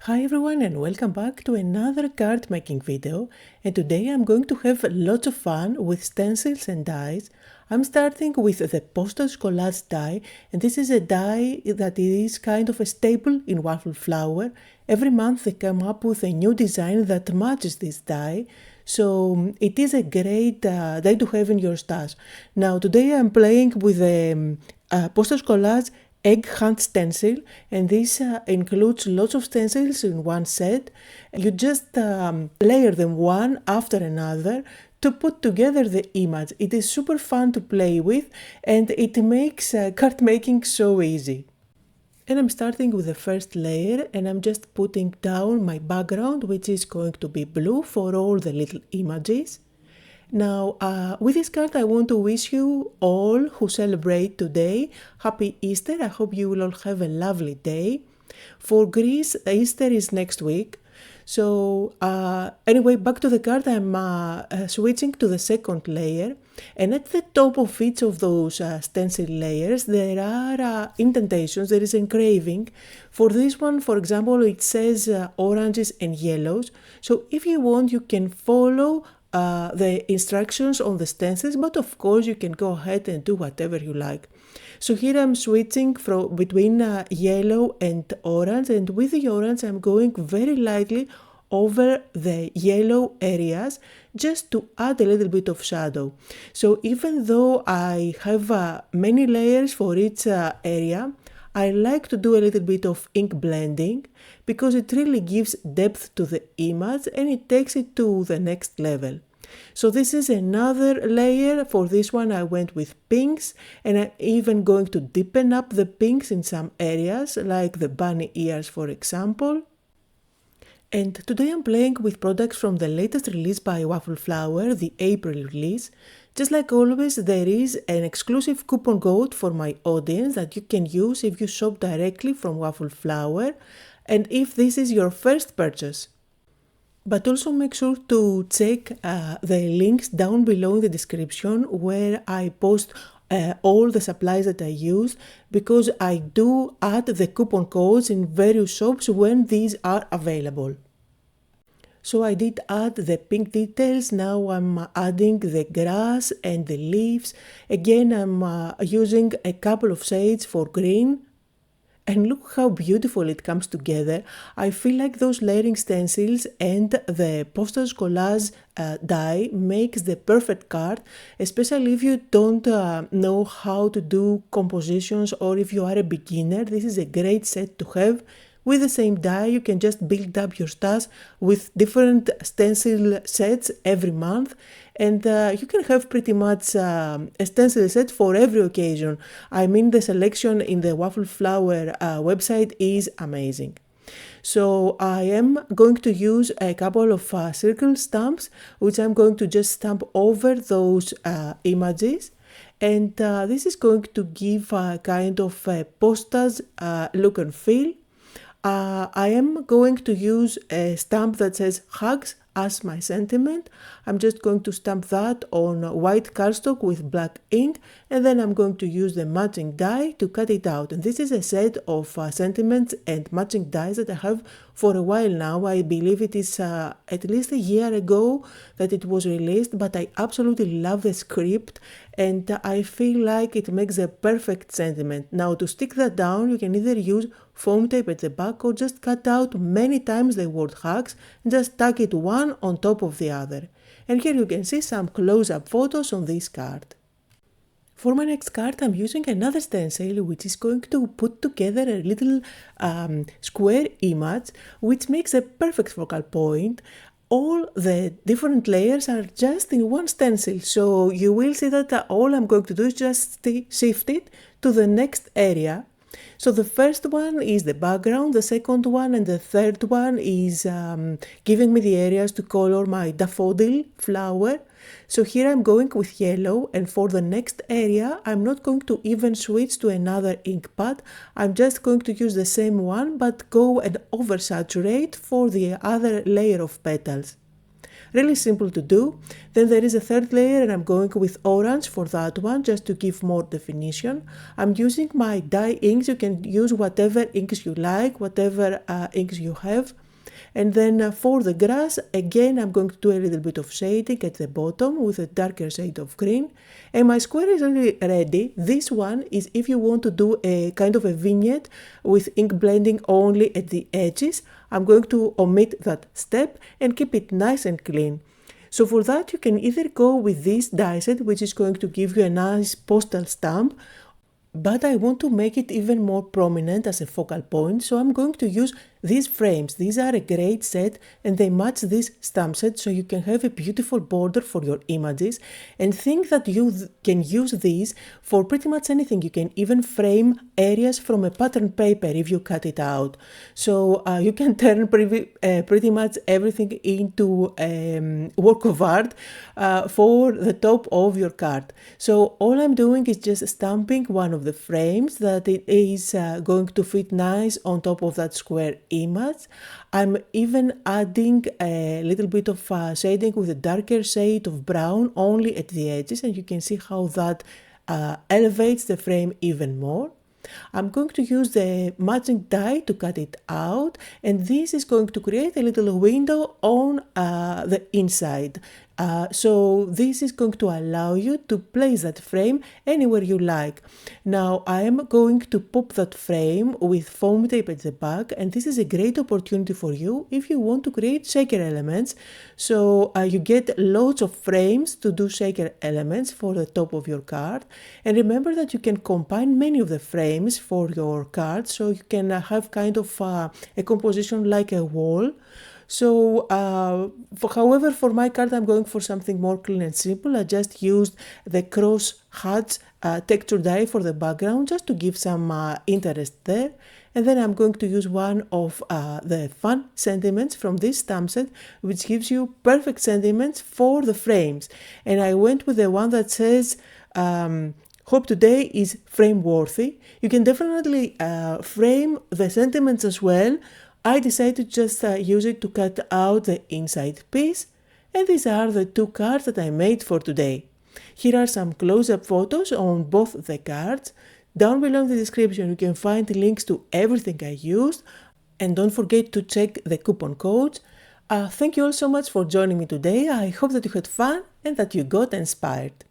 Hi everyone and welcome back to another card making video, and today I'm going to have lots of fun with stencils and dies. I'm starting with the Postage Collage die, and this is a die that is kind of a staple in Waffle Flower. Every month they come up with a new design that matches this die, so it is a great die to have in your stash. Now today I'm playing with the Postage Collage egg hunt stencil, and this includes lots of stencils in one set. You just layer them one after another to put together the image. It is super fun to play with, and it makes card making so easy. And I'm starting with the first layer, and I'm just putting down my background, which is going to be blue for all the little images. Now, with this card, I want to wish you all who celebrate today Happy Easter. I hope you will all have a lovely day. For Greece, Easter is next week. So, anyway, back to the card, I'm switching to the second layer. And at the top of each of those stencil layers, there are indentations, there is engraving. For this one, for example, it says oranges and yellows. So if you want, you can follow the instructions on the stencils, but of course you can go ahead and do whatever you like. So here I'm switching between yellow and orange, and with the orange I'm going very lightly over the yellow areas just to add a little bit of shadow. So even though I have many layers for each area, I like to do a little bit of ink blending because it really gives depth to the image and it takes it to the next level. So this is another layer. For this one I went with pinks, and I'm even going to deepen up the pinks in some areas, like the bunny ears for example. And today I'm playing with products from the latest release by Waffle Flower, the April release. Just like always, there is an exclusive coupon code for my audience that you can use if you shop directly from Waffle Flower and if this is your first purchase. But also make sure to check the links down below in the description where I post all the supplies that I use, because I do add the coupon codes in various shops when these are available. So I did add the pink details, now I'm adding the grass and the leaves. Again, I'm using a couple of shades for green. And look how beautiful it comes together. I feel like those layering stencils and the Postage Collage die makes the perfect card, especially if you don't know how to do compositions or if you are a beginner. This is a great set to have. With the same die, you can just build up your stash with different stencil sets every month, and you can have pretty much a stencil set for every occasion. I mean, the selection in the Waffle Flower website is amazing. So I am going to use a couple of circle stamps, which I'm going to just stamp over those images. And this is going to give a kind of a postage look and feel. I am going to use a stamp that says hugs as my sentiment. I'm just going to stamp that on white cardstock with black ink, and then I'm going to use the matching die to cut it out. And this is a set of sentiments and matching dies that I have for a while now. I believe it is at least a year ago that it was released, but I absolutely love the script and I feel like it makes a perfect sentiment. Now to stick that down, you can either use foam tape at the back or just cut out many times the word hugs and just tack it one on top of the other. And here you can see some close-up photos on this card. For my next card, I'm using another stencil which is going to put together a little square image which makes a perfect focal point. All the different layers are just in one stencil, so you will see that all I'm going to do is just shift it to the next area. So the first one is the background, the second one and the third one is giving me the areas to color my daffodil flower. So here I'm going with yellow, and for the next area I'm not going to even switch to another ink pad. I'm just going to use the same one but go and oversaturate for the other layer of petals. Really simple to do. Then there is a third layer and I'm going with orange for that one just to give more definition. I'm using my dye inks. You can use whatever inks you like, whatever inks you have. And then for the grass, again, I'm going to do a little bit of shading at the bottom with a darker shade of green. And my square is already ready. This one is if you want to do a kind of a vignette with ink blending only at the edges. I'm going to omit that step and keep it nice and clean. So for that, you can either go with this die set, which is going to give you a nice postal stamp, but I want to make it even more prominent as a focal point, so I'm going to use these frames. These are a great set and they match this stamp set, so you can have a beautiful border for your images. And think that you can use these for pretty much anything. You can even frame areas from a pattern paper if you cut it out. So you can turn pretty much everything into a work of art for the top of your card. So all I'm doing is just stamping one of the frames that it is going to fit nice on top of that square image. I'm even adding a little bit of shading with a darker shade of brown only at the edges, and you can see how that elevates the frame even more. I'm going to use the matching die to cut it out, and this is going to create a little window on the inside. So this is going to allow you to place that frame anywhere you like. Now I am going to pop that frame with foam tape at the back, and this is a great opportunity for you if you want to create shaker elements. So you get loads of frames to do shaker elements for the top of your card. And remember that you can combine many of the frames for your card, so you can have kind of a composition like a wall. So, however, for my card, I'm going for something more clean and simple. I just used the cross hatch texture die for the background just to give some interest there. And then I'm going to use one of the fun sentiments from this stamp set, which gives you perfect sentiments for the frames. And I went with the one that says, hope today is frame worthy. You can definitely frame the sentiments as well. I decided to just use it to cut out the inside piece, and these are the two cards that I made for today. Here are some close-up photos on both the cards. Down below in the description you can find links to everything I used, and don't forget to check the coupon codes. Thank you all so much for joining me today. I hope that you had fun and that you got inspired.